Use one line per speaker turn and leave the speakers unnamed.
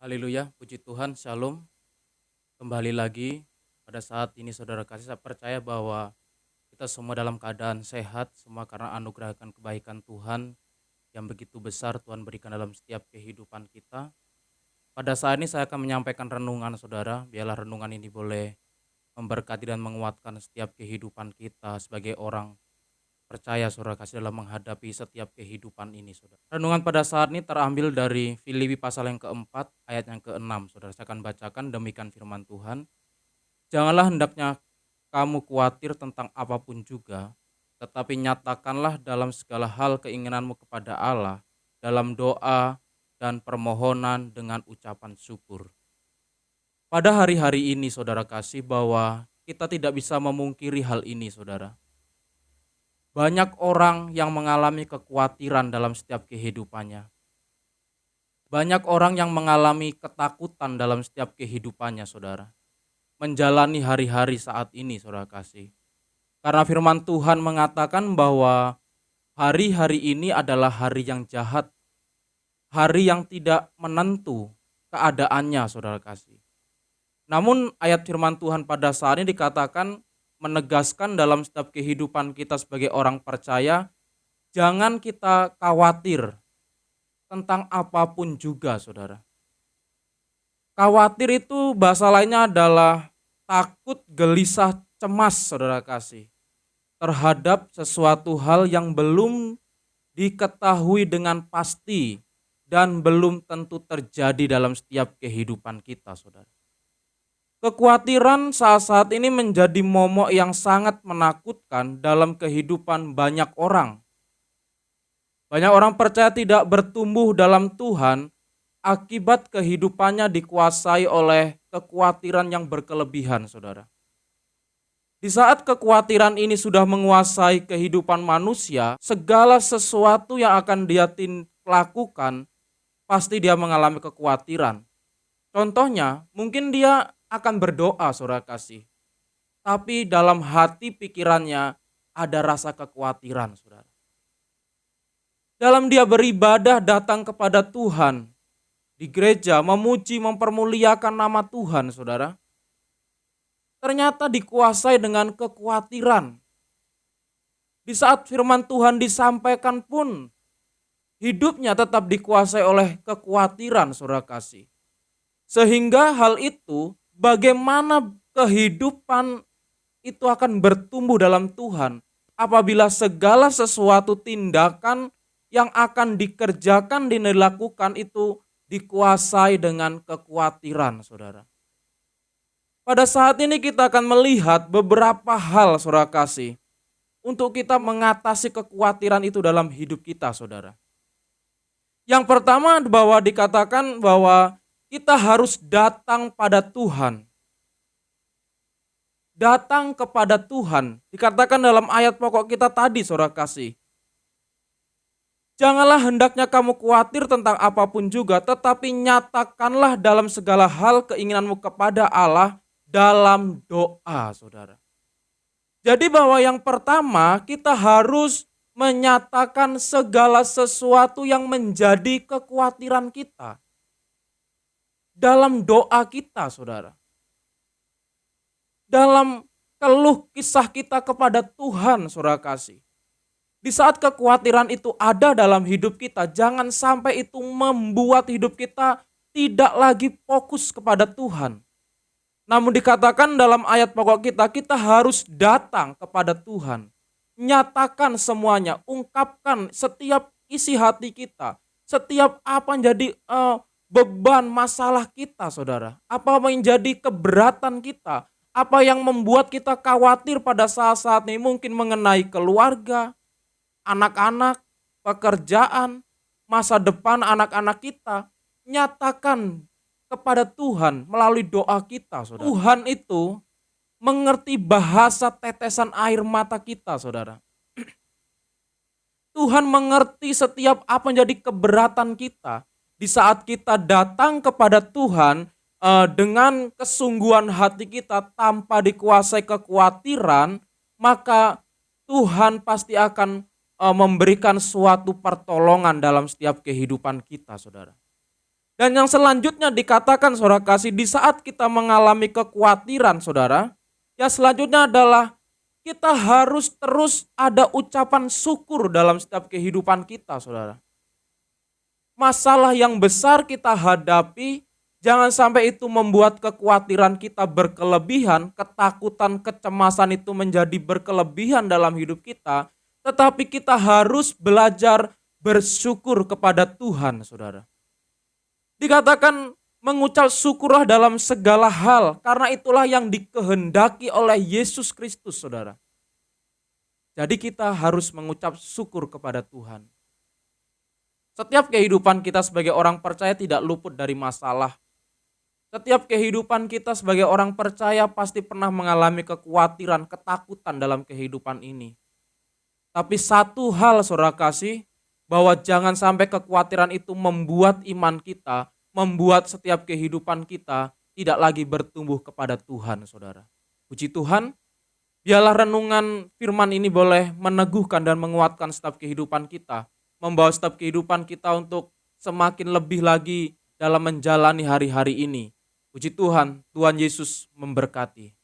Haleluya, puji Tuhan, Shalom. Kembali lagi pada saat ini saudara kasih, saya percaya bahwa kita semua dalam keadaan sehat, semua karena anugerahkan kebaikan Tuhan yang begitu besar Tuhan berikan dalam setiap kehidupan kita. Pada saat ini saya akan menyampaikan renungan saudara, biarlah renungan ini boleh memberkati dan menguatkan setiap kehidupan kita sebagai orang percaya saudara kasih dalam menghadapi setiap kehidupan ini saudara. Renungan pada saat ini terambil dari Filipi pasal yang keempat ayat yang keenam saudara. Saya akan bacakan demikian firman Tuhan. Janganlah hendaknya kamu khawatir tentang apapun juga, tetapi nyatakanlah dalam segala hal keinginanmu kepada Allah dalam doa dan permohonan dengan ucapan syukur. Pada hari-hari ini saudara kasih bahwa kita tidak bisa memungkiri hal ini saudara. Banyak orang yang mengalami kekhawatiran dalam setiap kehidupannya. Banyak orang yang mengalami ketakutan dalam setiap kehidupannya, saudara. Menjalani hari-hari saat ini, saudara kasih. Karena firman Tuhan mengatakan bahwa hari-hari ini adalah hari yang jahat. Hari yang tidak menentu keadaannya, saudara kasih. Namun ayat firman Tuhan pada saat ini dikatakan menegaskan dalam setiap kehidupan kita sebagai orang percaya, jangan kita khawatir tentang apapun juga, saudara. Khawatir itu bahasa lainnya adalah takut, gelisah, cemas, saudara kasih, terhadap sesuatu hal yang belum diketahui dengan pasti dan belum tentu terjadi dalam setiap kehidupan kita, saudara. Kekhawatiran saat ini menjadi momok yang sangat menakutkan dalam kehidupan banyak orang. Banyak orang percaya tidak bertumbuh dalam Tuhan akibat kehidupannya dikuasai oleh kekhawatiran yang berkelebihan, saudara. Di saat kekhawatiran ini sudah menguasai kehidupan manusia, segala sesuatu yang akan dia lakukan, pasti dia mengalami kekhawatiran. Contohnya, mungkin dia akan berdoa, saudara kasih. Tapi dalam hati pikirannya ada rasa kekhawatiran, saudara. Dalam dia beribadah datang kepada Tuhan, di gereja memuji mempermuliakan nama Tuhan, saudara. Ternyata dikuasai dengan kekhawatiran. Di saat firman Tuhan disampaikan pun, hidupnya tetap dikuasai oleh kekhawatiran, saudara kasih. Sehingga hal itu, bagaimana kehidupan itu akan bertumbuh dalam Tuhan apabila segala sesuatu tindakan yang akan dikerjakan, dilakukan itu dikuasai dengan kekhawatiran, saudara. Pada saat ini kita akan melihat beberapa hal, saudara kasih, untuk kita mengatasi kekhawatiran itu dalam hidup kita, saudara. Yang pertama bahwa dikatakan bahwa kita harus datang pada Tuhan. Datang kepada Tuhan. Dikatakan dalam ayat pokok kita tadi, saudara kasih. Janganlah hendaknya kamu khawatir tentang apapun juga, tetapi nyatakanlah dalam segala hal keinginanmu kepada Allah dalam doa, saudara. Jadi bahwa yang pertama kita harus menyatakan segala sesuatu yang menjadi kekhawatiran kita dalam doa kita, saudara. Dalam keluh kisah kita kepada Tuhan, saudara kasih. Di saat kekhawatiran itu ada dalam hidup kita, jangan sampai itu membuat hidup kita tidak lagi fokus kepada Tuhan. Namun dikatakan dalam ayat pokok kita harus datang kepada Tuhan. Nyatakan semuanya, ungkapkan setiap isi hati kita, setiap apa yang jadi beban masalah kita, saudara. Apa yang jadi keberatan kita, apa yang membuat kita khawatir pada saat-saat ini, mungkin mengenai keluarga, anak-anak, pekerjaan, masa depan anak-anak kita, nyatakan kepada Tuhan melalui doa kita, saudara. Tuhan itu mengerti bahasa tetesan air mata kita, saudara. Tuhan mengerti setiap apa yang jadi keberatan kita. Di saat kita datang kepada Tuhan dengan kesungguhan hati kita tanpa dikuasai kekhawatiran, maka Tuhan pasti akan memberikan suatu pertolongan dalam setiap kehidupan kita, saudara.
Dan yang selanjutnya dikatakan saudara kasih, di saat kita mengalami kekhawatiran saudara, yang selanjutnya adalah kita harus terus ada ucapan syukur dalam setiap kehidupan kita saudara. Masalah yang besar kita hadapi, jangan sampai itu membuat kekhawatiran kita berkelebihan, ketakutan, kecemasan itu menjadi berkelebihan dalam hidup kita, tetapi kita harus belajar bersyukur kepada Tuhan saudara. Dikatakan mengucap syukurlah dalam segala hal, karena itulah yang dikehendaki oleh Yesus Kristus saudara. Jadi kita harus mengucap syukur kepada Tuhan. Setiap kehidupan kita sebagai orang percaya tidak luput dari masalah. Setiap kehidupan kita sebagai orang percaya pasti pernah mengalami kekhawatiran, ketakutan dalam kehidupan ini. Tapi satu hal saudara kasih, bahwa jangan sampai kekhawatiran itu membuat iman kita, membuat setiap kehidupan kita tidak lagi bertumbuh kepada Tuhan, saudara. Puji Tuhan, biarlah renungan firman ini boleh meneguhkan dan menguatkan setiap kehidupan kita, membawa setiap kehidupan kita untuk semakin lebih lagi dalam menjalani hari-hari ini. Puji Tuhan, Tuhan Yesus memberkati.